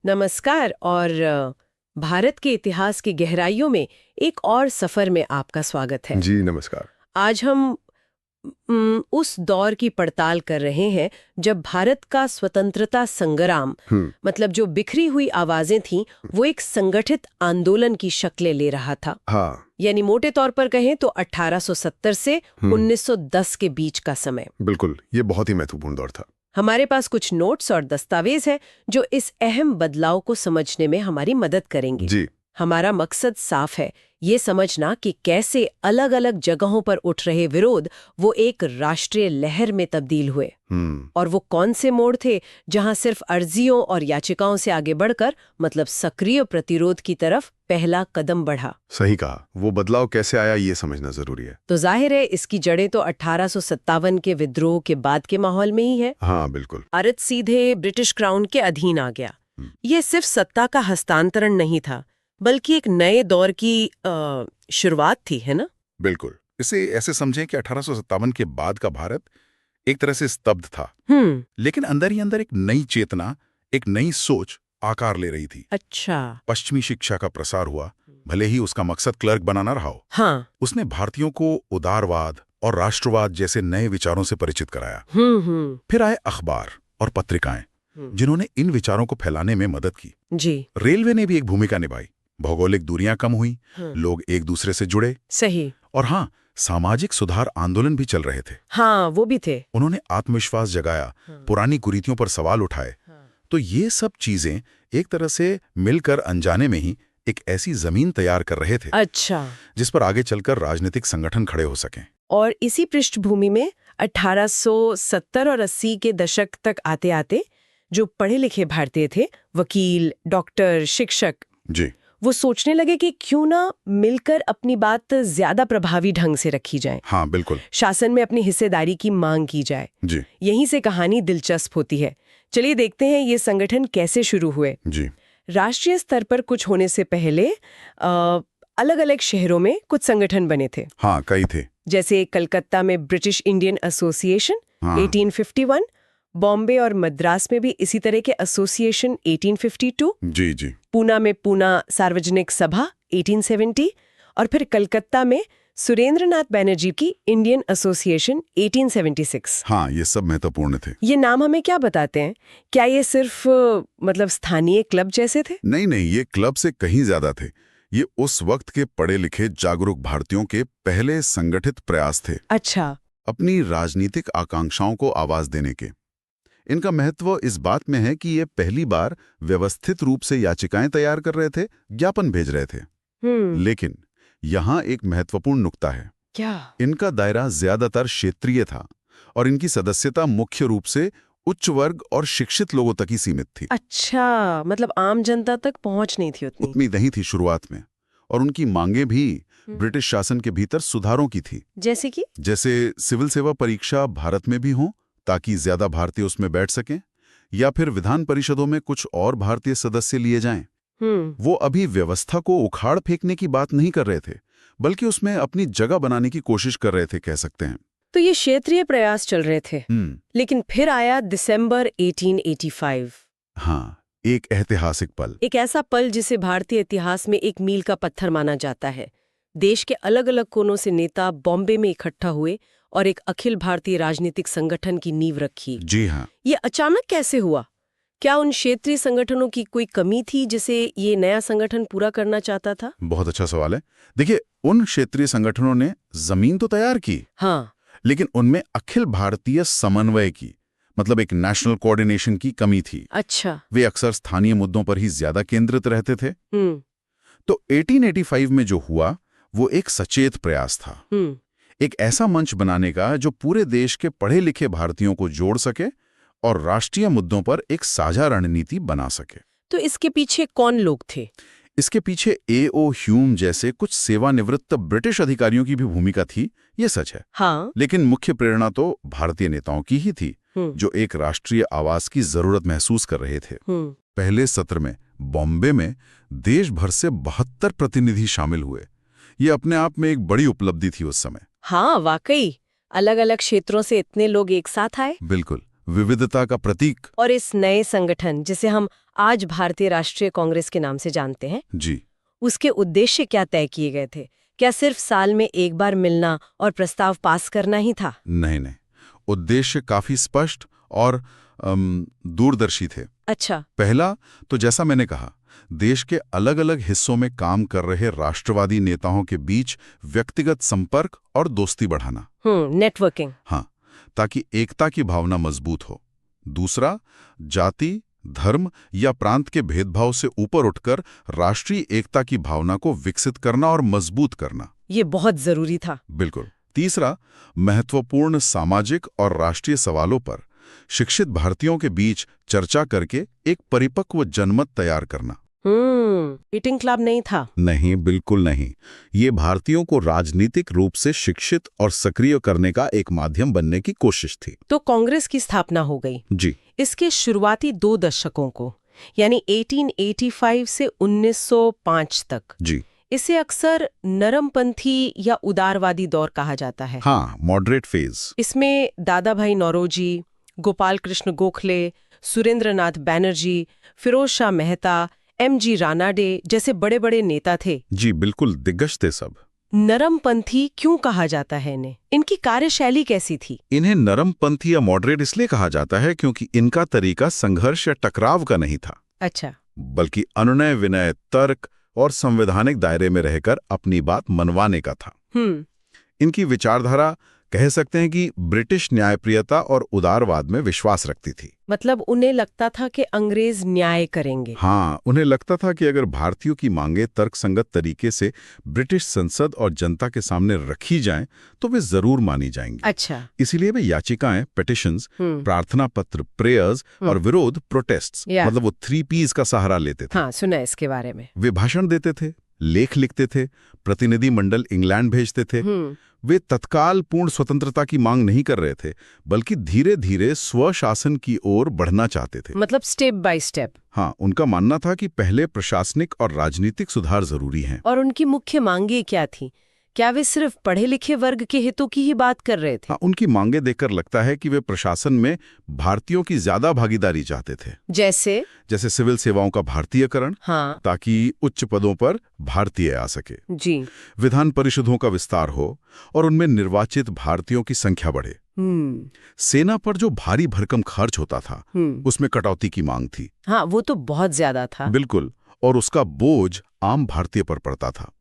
नमस्कार और भारत के इतिहास की गहराइयों में एक और सफर में आपका स्वागत है। जी नमस्कार। आज हम उस दौर की पड़ताल कर रहे हैं जब भारत का स्वतंत्रता संग्राम मतलब जो बिखरी हुई आवाजें थीं वो एक संगठित आंदोलन की शक्लें ले रहा था। हाँ, यानी मोटे तौर पर कहें तो 1870 से 1910 के बीच का समय। बिल्कुल, ये बहुत ही महत्वपूर्ण दौर था। हमारे पास कुछ नोट्स और दस्तावेज हैं जो इस अहम बदलाव को समझने में हमारी मदद करेंगे। जी। हमारा मकसद साफ है, ये समझना कि कैसे अलग अलग जगहों पर उठ रहे विरोध वो एक राष्ट्रीय लहर में तब्दील हुए और वो कौन से मोड़ थे जहां सिर्फ अर्जियों और याचिकाओं से आगे बढ़कर मतलब सक्रिय प्रतिरोध की तरफ पहला कदम बढ़ा। सही कहा। वो बदलाव कैसे आया ये समझना जरूरी है। तो जाहिर है इसकी जड़ें तो 1857 के विद्रोह के बाद के माहौल में ही है। हाँ बिल्कुल। भारत सीधे ब्रिटिश क्राउन के अधीन आ गया। ये सिर्फ सत्ता का हस्तांतरण नहीं था बल्कि एक नए दौर की शुरुआत थी, है ना? बिल्कुल। इसे ऐसे समझें कि 1857 के बाद का भारत एक तरह से स्तब्ध था, लेकिन अंदर ही अंदर एक नई चेतना, एक नई सोच आकार ले रही थी। अच्छा। पश्चिमी शिक्षा का प्रसार हुआ, भले ही उसका मकसद क्लर्क बनाना रहा हो। हाँ। उसने भारतीयों को उदारवाद और राष्ट्रवाद जैसे नए विचारों से परिचित कराया। फिर आए अखबार और पत्रिकाएं जिन्होंने इन विचारों को फैलाने में मदद की। जी। रेलवे ने भी एक भूमिका निभाई। भौगोलिक दूरियां कम हुई, लोग एक दूसरे से जुड़े। सही। और हाँ, सामाजिक सुधार आंदोलन भी चल रहे थे। हाँ, वो भी थे। उन्होंने आत्मविश्वास जगाया, पुरानी कुरीतियों पर सवाल उठाए। तो ये सब चीजें एक तरह से मिलकर अनजाने में ही एक ऐसी जमीन तैयार कर रहे थे। अच्छा। जिस पर आगे चलकर राजनीतिक संगठन खड़े हो सकें। और इसी पृष्ठभूमि में 1870 और 80 के दशक तक आते आते जो पढ़े लिखे भारतीय थे, वकील, डॉक्टर, शिक्षक, जी, वो सोचने लगे कि क्यों ना मिलकर अपनी बात ज्यादा प्रभावी ढंग से रखी जाए। हाँ बिल्कुल। शासन में अपनी हिस्सेदारी की मांग की जाए। जी। यहीं से कहानी दिलचस्प होती है। चलिए देखते हैं ये संगठन कैसे शुरू हुए। जी। राष्ट्रीय स्तर पर कुछ होने से पहले अलग अलग शहरों में कुछ संगठन बने थे। हाँ, कई थे। जैसे कलकत्ता में ब्रिटिश इंडियन एसोसिएशन 1851, बॉम्बे और मद्रास में भी इसी तरह के एसोसिएशन 1852। जी जी। पूना में पूना सार्वजनिक सभा 1870 और फिर कलकत्ता में सुरेंद्रनाथ बैनर्जी की इंडियन एसोसिएशन 1876। हाँ, ये सब महत्वपूर्ण थे। ये नाम हमें क्या बताते हैं? क्या ये सिर्फ मतलब स्थानीय क्लब जैसे थे? नहीं नहीं, ये क्लब से कहीं ज्यादा थे। ये उस वक्त के पढ़े लिखे जागरूक भारतीयों के पहले संगठित प्रयास थे। अच्छा। अपनी राजनीतिक आकांक्षाओं को आवाज देने के। इनका महत्व इस बात में है कि ये पहली बार व्यवस्थित रूप से याचिकाएं तैयार कर रहे थे, ज्ञापन भेज रहे थे। लेकिन यहाँ एक महत्वपूर्ण नुक्ता है। क्या? इनका दायरा ज्यादातर क्षेत्रीय था और इनकी सदस्यता मुख्य रूप से उच्च वर्ग और शिक्षित लोगों तक ही सीमित थी। अच्छा, मतलब आम जनता तक पहुंच नहीं थी उतनी नहीं थी शुरुआत में। और उनकी मांगे भी ब्रिटिश शासन के भीतर सुधारों की थी। जैसे कि? जैसे सिविल सेवा परीक्षा भारत में भी हो ताकि ज्यादा भारतीय उसमें बैठ सकें, या फिर विधान परिषदों में कुछ और भारतीय सदस्य लिए जाएं। वो अभी व्यवस्था को उखाड़ फेंकने की बात नहीं कर रहे थे, बल्कि उसमें अपनी जगह बनाने की कोशिश कर रहे थे, कह सकते हैं। तो ये क्षेत्रीय प्रयास चल रहे थे। लेकिन फिर आया दिसंबर 1885। हाँ, एक ऐतिहासिक पल। एक ऐसा पल जिसे भारतीय इतिहास में एक मील का पत्थर माना जाता है। देश के अलग अलग कोनों से नेता बॉम्बे में इकट्ठा हुए और एक अखिल भारतीय राजनीतिक संगठन की नींव रखी। जी हाँ। ये अचानक कैसे हुआ? क्या उन क्षेत्रीय संगठनों की कोई कमी थी जिसे ये नया संगठन पूरा करना चाहता था? बहुत अच्छा सवाल है। देखिए, उन क्षेत्रीय संगठनों ने जमीन तो तैयार की, हाँ, लेकिन उनमें अखिल भारतीय समन्वय की, मतलब एक नेशनल कोऑर्डिनेशन की कमी थी। अच्छा। वे अक्सर स्थानीय मुद्दों पर ही ज्यादा केंद्रित रहते थे। तो 1885 में जो हुआ वो एक सचेत प्रयास था, एक ऐसा मंच बनाने का जो पूरे देश के पढ़े लिखे भारतीयों को जोड़ सके और राष्ट्रीय मुद्दों पर एक साझा रणनीति बना सके। तो इसके पीछे कौन लोग थे? इसके पीछे A.O. ह्यूम जैसे कुछ सेवानिवृत्त ब्रिटिश अधिकारियों की भी भूमिका थी, ये सच है। हाँ। लेकिन मुख्य प्रेरणा तो भारतीय नेताओं की ही थी, जो एक राष्ट्रीय आवाज की जरूरत महसूस कर रहे थे। पहले सत्र में बॉम्बे में देश भर से 72 प्रतिनिधि शामिल हुए। ये अपने आप में एक बड़ी उपलब्धि थी उस समय। हाँ, वाकई अलग अलग क्षेत्रों से इतने लोग एक साथ आए। बिल्कुल। विविधता का प्रतीक। और इस नए संगठन जिसे हम आज भारतीय राष्ट्रीय कांग्रेस के नाम से जानते हैं जी, उसके उद्देश्य क्या तय किए गए थे? क्या सिर्फ साल में एक बार मिलना और प्रस्ताव पास करना ही था? नहीं, उद्देश्य काफी स्पष्ट और दूरदर्शी थे। अच्छा। पहला तो जैसा मैंने कहा, देश के अलग अलग हिस्सों में काम कर रहे राष्ट्रवादी नेताओं के बीच व्यक्तिगत संपर्क और दोस्ती बढ़ाना। नेटवर्किंग। हाँ, ताकि एकता की भावना मजबूत हो। दूसरा, जाति, धर्म या प्रांत के भेदभाव से ऊपर उठकर राष्ट्रीय एकता की भावना को विकसित करना और मजबूत करना। ये बहुत जरूरी था। बिल्कुल। तीसरा, महत्वपूर्ण सामाजिक और राष्ट्रीय सवालों पर शिक्षित भारतीयों के बीच चर्चा करके एक परिपक्व जनमत तैयार करना। मीटिंग क्लब नहीं था? नहीं, बिल्कुल नहीं। ये भारतीयों को राजनीतिक रूप से शिक्षित और सक्रिय करने का एक माध्यम बनने की कोशिश थी। तो कांग्रेस की स्थापना हो गई। जी। इसके शुरुआती 2 दशकों को, यानी 1885 से 1905 तक, जी, इसे अक्सर नरमपंथी या उदारवादी दौर कहा जाता है। हाँ, मॉडरेट फेज। इसमें दादा भाई नौरोजी, गोपाल कृष्ण गोखले, सुरेंद्रनाथ बैनर्जी, फिरोज शाह मेहता, M.G. रानाडे जैसे बड़े बड़े नेता थे। जी, बिल्कुल दिग्गज थे सब। नरमपंथी क्यों कहा जाता है इन्हें? इनकी कार्यशैली कैसी थी? इन्हें नरमपंथी या मॉडरेट इसलिए कहा जाता है क्योंकि इनका तरीका संघर्ष या टकराव का नहीं था। अच्छा। बल्कि अनुनय विनय, तर्क और संवैधानिक दायरे में रहकर अपनी बात मनवाने का था। इनकी विचारधारा कह सकते हैं कि ब्रिटिश न्यायप्रियता और उदारवाद में विश्वास रखती थी। मतलब उन्हें लगता था कि अंग्रेज न्याय करेंगे। हाँ, उन्हें लगता था कि अगर भारतीयों की मांगे तर्कसंगत तरीके से ब्रिटिश संसद और जनता के सामने रखी जाएं, तो वे जरूर मानी जाएंगी। अच्छा। इसीलिए वे याचिकाएं, पिटिशंस, प्रार्थना पत्र, प्रेयर्स और विरोध, प्रोटेस्ट्स, मतलब वो 3 Ps का सहारा लेते थे। हाँ, सुना है इसके बारे में। वे भाषण देते थे, लेख लिखते थे, प्रतिनिधि मंडल इंग्लैंड भेजते थे। वे तत्काल पूर्ण स्वतंत्रता की मांग नहीं कर रहे थे, बल्कि धीरे धीरे स्वशासन की ओर बढ़ना चाहते थे। मतलब स्टेप बाय स्टेप। हाँ, उनका मानना था कि पहले प्रशासनिक और राजनीतिक सुधार जरूरी हैं। और उनकी मुख्य मांगे क्या थी? क्या वे सिर्फ पढ़े लिखे वर्ग के हितों की ही बात कर रहे थे? हाँ, उनकी मांगे देखकर लगता है कि वे प्रशासन में भारतीयों की ज्यादा भागीदारी चाहते थे। जैसे सिविल सेवाओं का भारतीयकरण। हाँ। ताकि उच्च पदों पर भारतीय आ सके। जी। विधान परिषदों का विस्तार हो और उनमें निर्वाचित भारतीयों की संख्या बढ़े। सेना पर जो भारी भरकम खर्च होता था, उसमें कटौती की मांग थी। हाँ, वो तो बहुत ज्यादा था। बिल्कुल। और उसका बोझ आम भारतीय पर पड़ता था।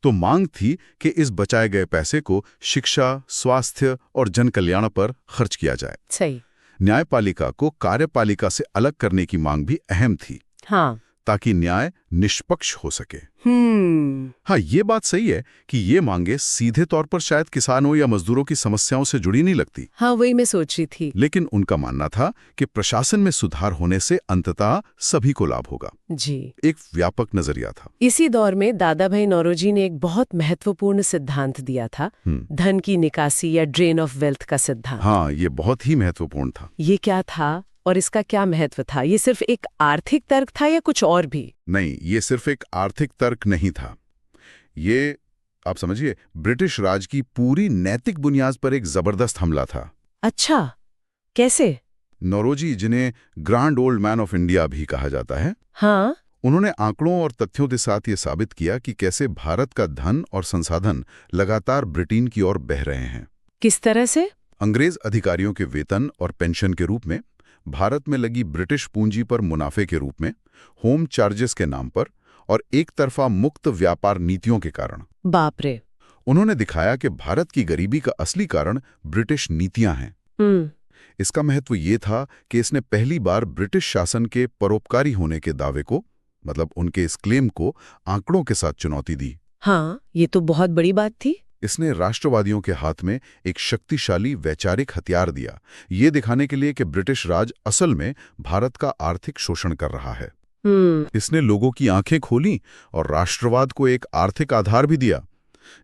तो मांग थी कि इस बचाए गए पैसे को शिक्षा, स्वास्थ्य और जन कल्याण पर खर्च किया जाए। सही। न्यायपालिका को कार्यपालिका से अलग करने की मांग भी अहम थी। हाँ। ताकि न्याय निष्पक्ष हो सके। हाँ, ये बात सही है कि ये मांगे सीधे तौर पर शायद किसानों या मजदूरों की समस्याओं से जुड़ी नहीं लगती। हाँ, वही मैं सोच रही थी। लेकिन उनका मानना था कि प्रशासन में सुधार होने से अंततः सभी को लाभ होगा। जी। एक व्यापक नजरिया था। इसी दौर में दादा भाई नौरोजी ने एक बहुत महत्वपूर्ण सिद्धांत दिया था, धन की निकासी या ड्रेन ऑफ वेल्थ का सिद्धांत। हाँ, ये बहुत ही महत्वपूर्ण था। ये क्या था और इसका क्या महत्व था? ये सिर्फ एक आर्थिक तर्क था या कुछ और भी? नहीं, ये सिर्फ एक आर्थिक तर्क नहीं था। ये, आप समझिए, ब्रिटिश राज की पूरी नैतिक बुनियाद पर एक जबरदस्त हमला था। अच्छा, कैसे? नौरोजी, जिन्हें grand old man of India भी कहा जाता है, हाँ, उन्होंने आंकड़ों और तथ्यों के साथ ये साबित किया कि कैसे भारत का धन और संसाधन लगातार ब्रिटेन की ओर बह रहे हैं। किस तरह से? अंग्रेज अधिकारियों के वेतन और पेंशन के रूप में, भारत में लगी ब्रिटिश पूंजी पर मुनाफे के रूप में, होम चार्जेस के नाम पर और एक तरफा मुक्त व्यापार नीतियों के कारण। बाप रे। उन्होंने दिखाया कि भारत की गरीबी का असली कारण ब्रिटिश नीतियां हैं। इसका महत्व ये था कि इसने पहली बार ब्रिटिश शासन के परोपकारी होने के दावे को, मतलब उनके इस क्लेम को, आंकड़ों के साथ चुनौती दी। हाँ, ये तो बहुत बड़ी बात थी। इसने राष्ट्रवादियों के हाथ में एक शक्तिशाली वैचारिक हथियार दिया, ये दिखाने के लिए कि ब्रिटिश राज असल में भारत का आर्थिक शोषण कर रहा है। इसने लोगों की आंखें खोली और राष्ट्रवाद को एक आर्थिक आधार भी दिया।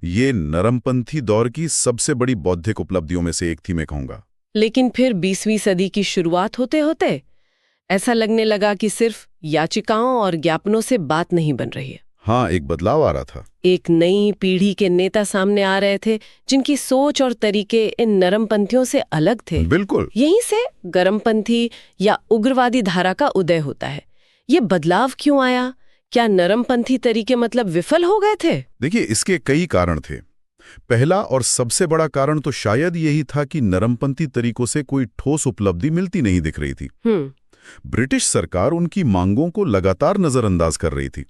ये नरमपंथी दौर की सबसे बड़ी बौद्धिक उपलब्धियों में से एक थी, मैं कहूंगा। लेकिन फिर 20वीं सदी की शुरुआत होते होते ऐसा लगने लगा कि सिर्फ याचिकाओं और ज्ञापनों से बात नहीं बन रही है। हाँ, एक बदलाव आ रहा था। एक नई पीढ़ी के नेता सामने आ रहे थे जिनकी सोच और तरीके इन नरमपंथियों से अलग थे। बिल्कुल। यहीं से गर्मपंथी या उग्रवादी धारा का उदय होता है। ये बदलाव क्यों आया? क्या नरमपंथी तरीके मतलब विफल हो गए थे? देखिए, इसके कई कारण थे। पहला और सबसे बड़ा कारण तो शायद यही था कि नरमपंथी तरीकों से कोई ठोस उपलब्धि मिलती नहीं दिख रही थी। ब्रिटिश सरकार उनकी मांगों को लगातार नजरअंदाज कर रही थी।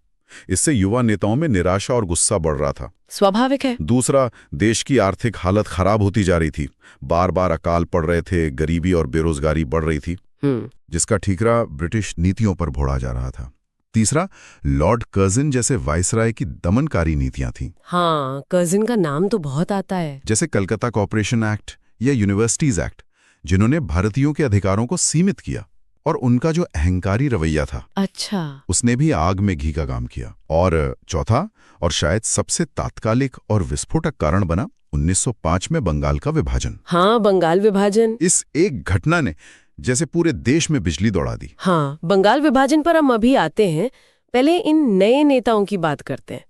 इससे युवा नेताओं में निराशा और गुस्सा बढ़ रहा था। स्वाभाविक है। दूसरा, देश की आर्थिक हालत खराब होती जा रही थी। बार बार अकाल पड़ रहे थे, गरीबी और बेरोजगारी बढ़ रही थी, जिसका ठीकरा ब्रिटिश नीतियों पर भोड़ा जा रहा था। तीसरा, लॉर्ड कर्जन जैसे वाइसराय की दमनकारी नीतियां थीं। हाँ, कर्जन का नाम तो बहुत आता है। जैसे कलकत्ता कॉर्पोरेशन एक्ट या यूनिवर्सिटीज एक्ट, जिन्होंने भारतीयों के अधिकारों को सीमित किया। और उनका जो अहंकारी रवैया था, अच्छा, उसने भी आग में घी का काम किया। और चौथा और शायद सबसे तात्कालिक और विस्फोटक कारण बना 1905 में बंगाल का विभाजन। हाँ, बंगाल विभाजन। इस एक घटना ने जैसे पूरे देश में बिजली दौड़ा दी। हाँ, बंगाल विभाजन पर हम अभी आते हैं। पहले इन नए नेताओं की बात करते हैं।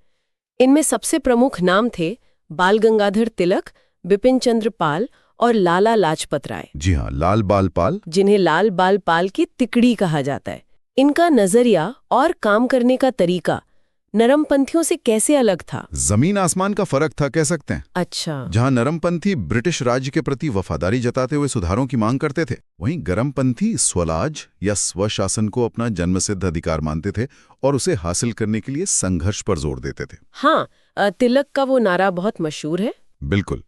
इनमें सबसे प्रमुख नाम थे बाल गंगाधर तिलक, बिपिन चंद्र पाल और लाला लाजपत राय। जी हाँ, लाल बाल पाल, जिन्हें लाल बाल पाल की तिकड़ी कहा जाता है। इनका नजरिया और काम करने का तरीका नरमपंथियों से कैसे अलग था? जमीन आसमान का फर्क था, कह सकते हैं। अच्छा। जहां नरमपंथी ब्रिटिश राज्य के प्रति वफादारी जताते हुए सुधारों की मांग करते थे, वहीं गरमपंथी स्वराज या स्वशासन को अपना जन्मसिद्ध अधिकार मानते थे और उसे हासिल करने के लिए संघर्ष पर जोर देते थे। हाँ, तिलक का वो नारा बहुत मशहूर है। बिल्कुल,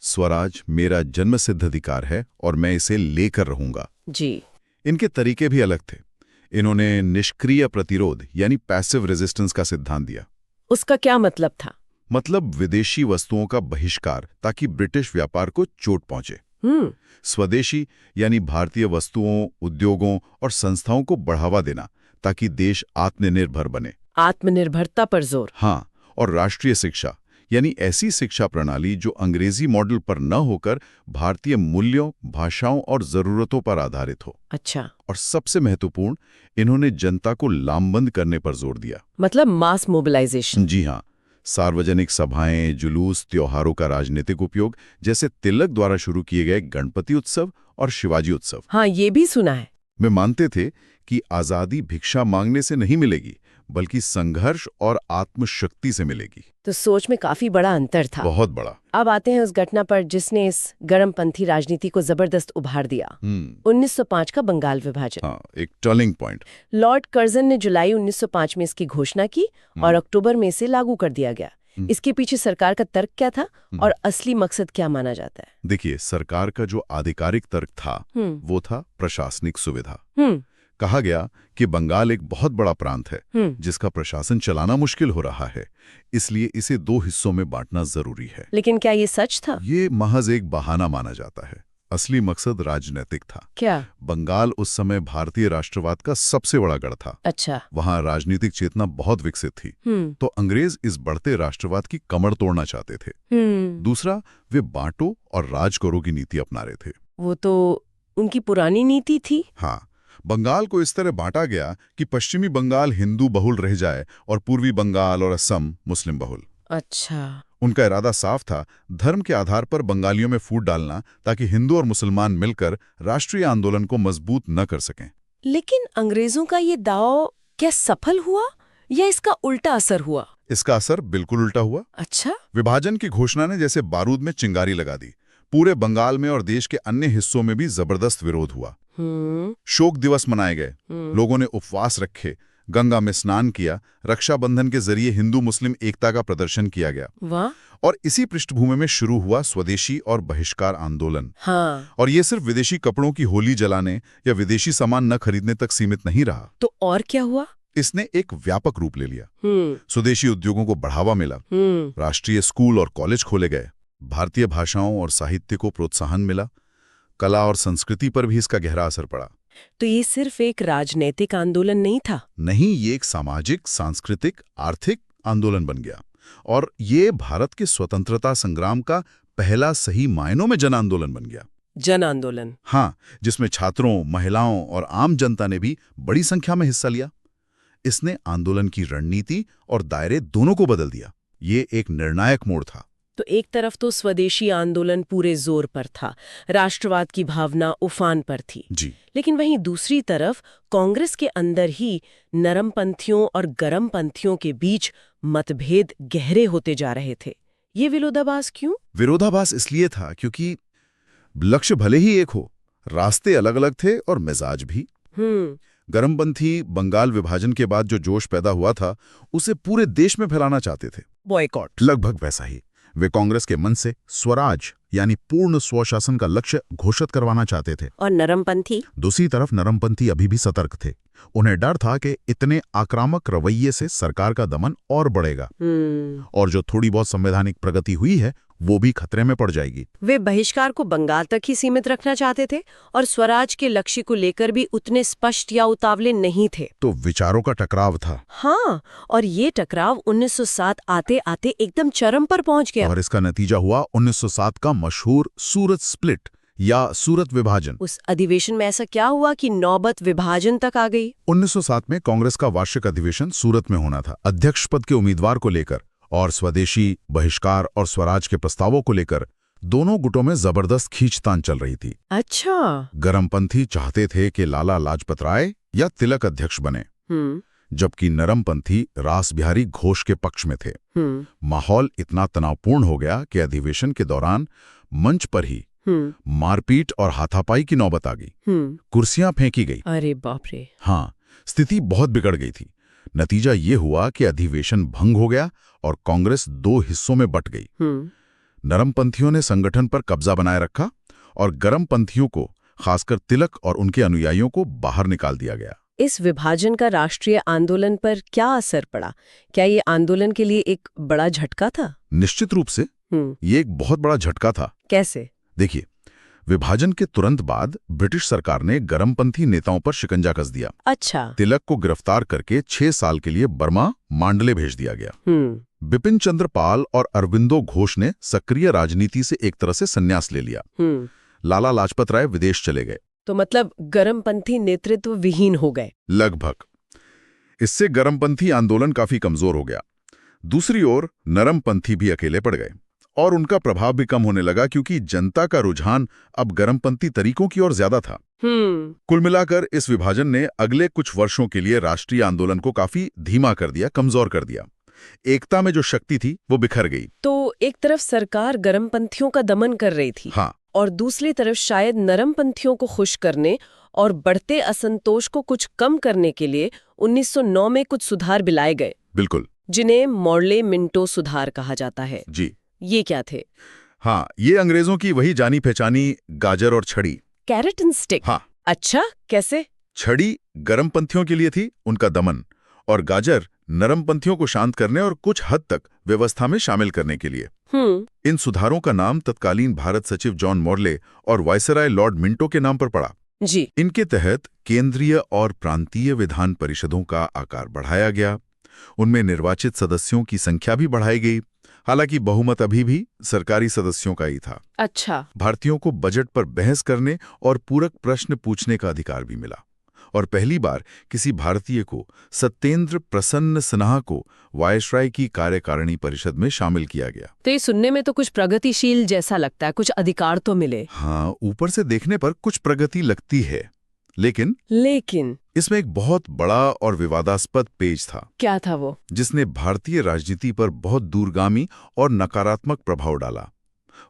स्वराज मेरा जन्मसिद्ध अधिकार है और मैं इसे लेकर रहूंगा। जी। इनके तरीके भी अलग थे। इन्होंने निष्क्रिय प्रतिरोध यानी पैसिव रेजिस्टेंस का सिद्धांत दिया। उसका क्या मतलब था? मतलब विदेशी वस्तुओं का बहिष्कार, ताकि ब्रिटिश व्यापार को चोट पहुंचे। स्वदेशी यानी भारतीय वस्तुओं, उद्योगों और संस्थाओं को बढ़ावा देना, ताकि देश आत्मनिर्भर बने। आत्मनिर्भरता पर जोर। हाँ, और राष्ट्रीय शिक्षा यानी ऐसी शिक्षा प्रणाली जो अंग्रेजी मॉडल पर न होकर भारतीय मूल्यों, भाषाओं और जरूरतों पर आधारित हो। अच्छा। और सबसे महत्वपूर्ण, इन्होंने जनता को लामबंद करने पर जोर दिया। मतलब मास मोबिलाइजेशन। जी हाँ, सार्वजनिक सभाएं, जुलूस, त्योहारों का राजनीतिक उपयोग, जैसे तिलक द्वारा शुरू किए गए गणपति उत्सव और शिवाजी उत्सव। हाँ, ये भी सुना है। वे मानते थे कि आजादी भिक्षा मांगने से नहीं मिलेगी, बल्कि संघर्ष और आत्मशक्ति से मिलेगी। तो सोच में काफी बड़ा अंतर था। बहुत बड़ा। अब आते हैं उस घटना पर जिसने इस गर्मपंथी राजनीति को जबरदस्त उभार दिया। 1905 का बंगाल विभाजन। हाँ, एक टर्निंग पॉइंट। लॉर्ड कर्जन ने जुलाई 1905 में इसकी घोषणा की और अक्टूबर में इसे लागू कर दिया गया। इसके पीछे सरकार का तर्क क्या था और असली मकसद क्या माना जाता है? देखिए, सरकार का जो आधिकारिक तर्क था वो था प्रशासनिक सुविधा। कहा गया कि बंगाल एक बहुत बड़ा प्रांत है जिसका प्रशासन चलाना मुश्किल हो रहा है, इसलिए इसे 2 हिस्सों में बांटना जरूरी है। लेकिन क्या ये सच था? ये महज एक बहाना माना जाता है। असली मकसद राजनीतिक था। क्या? बंगाल उस समय भारतीय राष्ट्रवाद का सबसे बड़ा गढ़ था। अच्छा। वहां राजनीतिक चेतना बहुत विकसित थी। तो अंग्रेज इस बढ़ते राष्ट्रवाद की कमर तोड़ना चाहते थे। दूसरा, वे बांटो और राज करो की नीति अपना रहे थे। वो तो उनकी पुरानी नीति थी। हाँ, बंगाल को इस तरह बांटा गया कि पश्चिमी बंगाल हिंदू बहुल रह जाए और पूर्वी बंगाल और असम मुस्लिम बहुल। अच्छा। उनका इरादा साफ था, धर्म के आधार पर बंगालियों में फूट डालना, ताकि हिंदू और मुसलमान मिलकर राष्ट्रीय आंदोलन को मजबूत न कर सकें। लेकिन अंग्रेजों का ये दांव क्या सफल हुआ या इसका उल्टा असर हुआ? इसका असर बिल्कुल उल्टा हुआ। अच्छा। विभाजन की घोषणा ने जैसे बारूद में चिंगारी लगा दी। पूरे बंगाल में और देश के अन्य हिस्सों में भी जबरदस्त विरोध हुआ। शोक दिवस मनाए गए, लोगों ने उपवास रखे, गंगा में स्नान किया, रक्षाबंधन के जरिए हिंदू मुस्लिम एकता का प्रदर्शन किया गया। वाह। और इसी पृष्ठभूमि में शुरू हुआ स्वदेशी और बहिष्कार आंदोलन। हाँ। और ये सिर्फ विदेशी कपड़ों की होली जलाने या विदेशी सामान न खरीदने तक सीमित नहीं रहा। तो और क्या हुआ? इसने एक व्यापक रूप ले लिया। स्वदेशी उद्योगों को बढ़ावा मिला, राष्ट्रीय स्कूल और कॉलेज खोले गए, भारतीय भाषाओं और साहित्य को प्रोत्साहन मिला, कला और संस्कृति पर भी इसका गहरा असर पड़ा। तो ये सिर्फ एक राजनीतिक आंदोलन नहीं था? नहीं, ये एक सामाजिक, सांस्कृतिक, आर्थिक आंदोलन बन गया। और ये भारत के स्वतंत्रता संग्राम का पहला सही मायनों में जन आंदोलन बन गया। जन आंदोलन? हाँ, जिसमें छात्रों, महिलाओं और आम जनता ने भी बड़ी संख्या में हिस्सा लिया। इसने आंदोलन की रणनीति और दायरे दोनों को बदल दिया। ये एक निर्णायक मोड़ था। तो एक तरफ तो स्वदेशी आंदोलन पूरे जोर पर था, राष्ट्रवाद की भावना उफान पर थी जी। लेकिन वहीं दूसरी तरफ कांग्रेस के अंदर ही नरमपंथियों और गरमपंथियों के बीच मतभेद गहरे होते जा रहे थे। ये विरोधाभास क्यों? विरोधाभास इसलिए था क्योंकि लक्ष्य भले ही एक हो, रास्ते अलग अलग थे और मिजाज भी। गरमपंथी बंगाल विभाजन के बाद जो जोश पैदा हुआ था उसे पूरे देश में फैलाना चाहते थे, बॉयकॉट। लगभग वैसा ही वे कांग्रेस के मन से स्वराज यानी पूर्ण स्वशासन का लक्ष्य घोषित करवाना चाहते थे। और नरमपंथी? दूसरी तरफ नरमपंथी अभी भी सतर्क थे। उन्हें डर था कि इतने आक्रामक रवैये से सरकार का दमन और बढ़ेगा और जो थोड़ी बहुत संवैधानिक प्रगति हुई है वो भी खतरे में पड़ जाएगी। वे बहिष्कार को बंगाल तक ही सीमित रखना चाहते थे और स्वराज के लक्ष्य को लेकर भी उतने स्पष्ट या उतावले नहीं थे। तो विचारों का टकराव था। हाँ, और ये टकराव 1907 आते आते एकदम चरम पर पहुंच गया। और इसका नतीजा हुआ 1907 का मशहूर सूरत स्प्लिट या सूरत विभाजन। उस अधिवेशन में ऐसा क्या हुआ कि नौबत विभाजन तक आ गई? 1907 में कांग्रेस का वार्षिक अधिवेशन सूरत में होना था। अध्यक्ष पद के उम्मीदवार को लेकर और स्वदेशी, बहिष्कार और स्वराज के प्रस्तावों को लेकर दोनों गुटों में जबरदस्त खींचतान चल रही थी। अच्छा। गरमपंथी चाहते थे कि लाला लाजपत राय या तिलक अध्यक्ष बने, जबकि नरमपंथी रास बिहारी घोष के पक्ष में थे। माहौल इतना तनावपूर्ण हो गया कि अधिवेशन के दौरान मंच पर ही मारपीट और हाथापाई की नौबत आ गई। कुर्सियां फेंकी गई। अरे बाप रे। हाँ, स्थिति बहुत बिगड़ गई थी। नतीजा ये हुआ कि अधिवेशन भंग हो गया और कांग्रेस दो हिस्सों में बंट गई। नरमपंथियों ने संगठन पर कब्जा बनाए रखा और गरमपंथियों को, खासकर तिलक और उनके अनुयायियों को, बाहर निकाल दिया गया। इस विभाजन का राष्ट्रीय आंदोलन पर क्या असर पड़ा? क्या ये आंदोलन के लिए एक बड़ा झटका था? निश्चित रूप से ये एक बहुत बड़ा झटका था। कैसे? देखिए, विभाजन के तुरंत बाद ब्रिटिश सरकार ने गरमपंथी नेताओं पर शिकंजा कस दिया। अच्छा। तिलक को गिरफ्तार करके 6 साल के लिए बर्मा, मांडले भेज दिया गया। बिपिन चंद्र पाल और अरविंदो घोष ने सक्रिय राजनीति से एक तरह से संन्यास ले लिया। लाला लाजपत राय विदेश चले गए। तो मतलब गरमपंथी नेतृत्व विहीन हो गए लगभग। इससे गरमपंथी आंदोलन काफी कमजोर हो गया। दूसरी ओर नरमपंथी भी अकेले पड़ गए और उनका प्रभाव भी कम होने लगा क्योंकि जनता का रुझान अब गरमपंथी तरीकों की ओर ज्यादा था। कुल मिलाकर इस विभाजन ने अगले कुछ वर्षों के लिए राष्ट्रीय आंदोलन को काफी धीमा कर दिया, कमजोर कर दिया। एकता में जो शक्ति थी वो बिखर गई। तो एक तरफ सरकार गरमपंथियों का दमन कर रही थी। हाँ। और दूसरी तरफ शायद नरमपंथियों को खुश करने और बढ़ते असंतोष को कुछ कम करने के लिए 1909 में कुछ सुधार बिलाए गए। बिल्कुल। जिन्हें मॉर्ले मिंटो सुधार कहा जाता है। जी। ये क्या थे? हाँ, ये अंग्रेजों की वही जानी पहचानी गाजर और छड़ी। Carrot and stick. हाँ। अच्छा, कैसे? छड़ी गरमपंथियों के लिए थी, उनका दमन, और गाजर नरमपंथियों को शांत करने और कुछ हद तक व्यवस्था में शामिल करने के लिए। इन सुधारों का नाम तत्कालीन भारत सचिव जॉन मॉर्ले और वायसराय लॉर्ड मिंटो के नाम पर पड़ा। जी। इनके तहत केंद्रीय और प्रांतीय विधान परिषदों का आकार बढ़ाया गया। उनमें निर्वाचित सदस्यों की संख्या भी बढ़ाई गई, हालांकि बहुमत अभी भी सरकारी सदस्यों का ही था। अच्छा। भारतीयों को बजट पर बहस करने और पूरक प्रश्न पूछने का अधिकार भी मिला और पहली बार किसी भारतीय को, सत्येंद्र प्रसन्न सिन्हा को, वायसराय की कार्यकारिणी परिषद में शामिल किया गया। तो ये सुनने में तो कुछ प्रगतिशील जैसा लगता है, कुछ अधिकार तो मिले। हाँ, ऊपर से देखने पर कुछ प्रगति लगती है, लेकिन इसमें एक बहुत बड़ा और विवादास्पद पेज था। क्या था वो? जिसने भारतीय राजनीति पर बहुत दूरगामी और नकारात्मक प्रभाव डाला।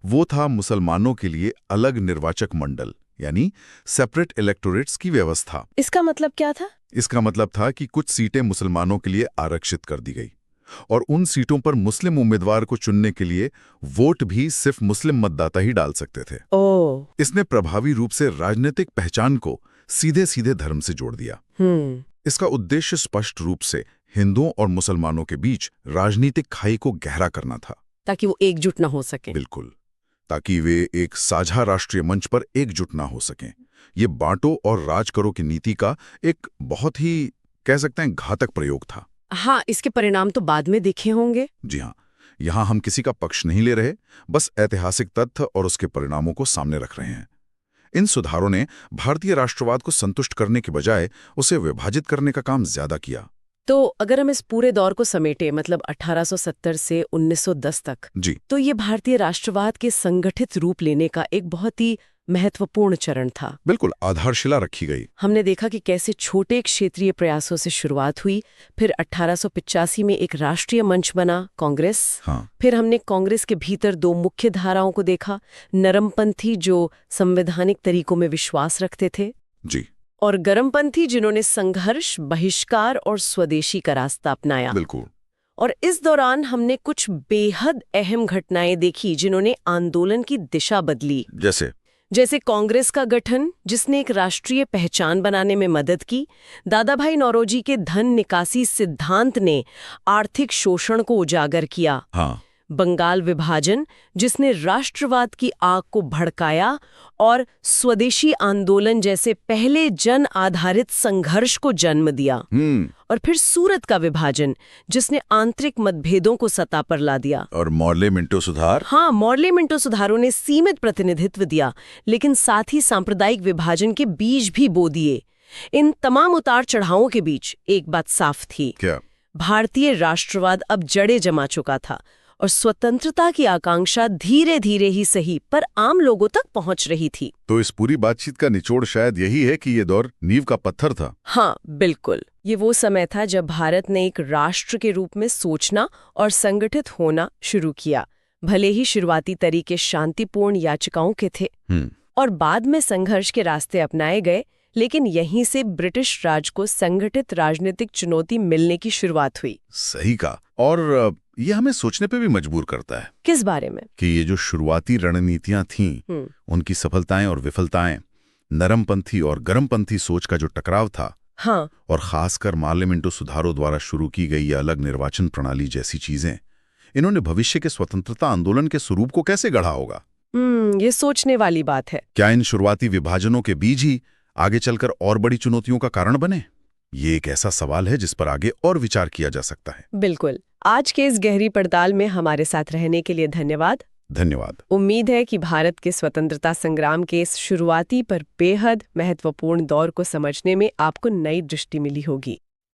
वो था मुसलमानों के लिए अलग निर्वाचक मंडल, यानी सेपरेट इलेक्टोरेट्स की व्यवस्था। इसका मतलब क्या था? इसका मतलब था कि कुछ सीटें मुसलमानों के लिए आरक्षित कर दी गई और उन सीटों पर मुस्लिम उम्मीदवार को चुनने के लिए वोट भी सिर्फ मुस्लिम मतदाता ही डाल सकते थे। इसने प्रभावी रूप से राजनीतिक पहचान को सीधे सीधे धर्म से जोड़ दिया। इसका उद्देश्य स्पष्ट रूप से हिंदुओं और मुसलमानों के बीच राजनीतिक खाई को गहरा करना था, ताकि वो एकजुट न हो सके। बिल्कुल, ताकि वे एक साझा राष्ट्रीय मंच पर एकजुट ना हो सकें। ये बांटो और राज करो की नीति का एक बहुत ही, कह सकते हैं, घातक प्रयोग था। हाँ, इसके परिणाम तो बाद में दिखे होंगे। जी हाँ, यहाँ हम किसी का पक्ष नहीं ले रहे, बस ऐतिहासिक तथ्य और उसके परिणामों को सामने रख रहे हैं। इन सुधारों ने भारतीय राष्ट्रवाद को संतुष्ट करने के बजाय उसे विभाजित करने का काम ज्यादा किया। तो अगर हम इस पूरे दौर को समेटे, मतलब 1870 से 1910 तक, जी, तो ये भारतीय राष्ट्रवाद के संगठित रूप लेने का एक बहुत ही महत्वपूर्ण चरण था। बिल्कुल आधारशिला रखी गई। हमने देखा कि कैसे छोटे क्षेत्रीय प्रयासों से शुरुआत हुई, फिर 1885 में एक राष्ट्रीय मंच बना, कांग्रेस। हाँ, फिर हमने कांग्रेस के भीतर दो मुख्य धाराओं को देखा, नरमपंथी जो संवैधानिक तरीकों में विश्वास रखते थे, जी, और गरमपंथी जिन्होंने संघर्ष, बहिष्कार और स्वदेशी का रास्ता अपनाया। बिल्कुल। और इस दौरान हमने कुछ बेहद अहम घटनाएं देखी जिन्होंने आंदोलन की दिशा बदली। जैसे कांग्रेस का गठन, जिसने एक राष्ट्रीय पहचान बनाने में मदद की। दादाभाई नौरोजी के धन निकासी सिद्धांत ने आर्थिक शोषण को उजागर किया। हाँ, बंगाल विभाजन, जिसने राष्ट्रवाद की आग को भड़काया और स्वदेशी आंदोलन जैसे पहले जन आधारित संघर्ष को जन्म दिया। और फिर सूरत का विभाजन, जिसने आंतरिक मतभेदों को सत्ता पर ला दिया। और मॉर्ले मिंटो सुधार। हाँ, मॉर्ले मिंटो सुधारों ने सीमित प्रतिनिधित्व दिया, लेकिन साथ ही सांप्रदायिक विभाजन के बीज भी बो दिए। इन तमाम उतार चढ़ावों के बीच एक बात साफ थी, क्या? भारतीय राष्ट्रवाद अब जड़ें जमा चुका था और स्वतंत्रता की आकांक्षा धीरे धीरे ही सही पर आम लोगों तक पहुंच रही थी। तो इस पूरी बातचीत का निचोड़ शायद यही है कि ये दौर नींव का पत्थर था। हाँ, बिल्कुल। ये वो समय था जब भारत ने एक राष्ट्र के रूप में सोचना और संगठित होना शुरू किया। भले ही शुरुआती तरीके शांतिपूर्ण याचिकाओं के थे और बाद में संघर्ष के रास्ते अपनाए गए, लेकिन यहीं से ब्रिटिश राज को संगठित राजनीतिक चुनौती मिलने की शुरुआत हुई। सही कहा। और ये हमें सोचने पे भी मजबूर करता है। किस बारे में? कि ये जो शुरुआती रणनीतियां थीं, उनकी सफलताएं और विफलताएं, नरमपंथी और गरमपंथी सोच का जो टकराव था, हाँ, और खासकर मॉर्ले मिंटो सुधारों द्वारा शुरू की गई ये अलग निर्वाचन प्रणाली जैसी चीजें, इन्होंने भविष्य के स्वतंत्रता आंदोलन के स्वरूप को कैसे गढ़ा होगा? ये सोचने वाली बात है। क्या इन शुरुआती विभाजनों के बीज ही आगे चलकर और बड़ी चुनौतियों का कारण बने? ये एक ऐसा सवाल है जिस पर आगे और विचार किया जा सकता है। बिल्कुल। आज के इस गहरी पड़ताल में हमारे साथ रहने के लिए धन्यवाद। धन्यवाद। उम्मीद है कि भारत के स्वतंत्रता संग्राम के इस शुरुआती पर बेहद महत्वपूर्ण दौर को समझने में आपको नई दृष्टि मिली होगी।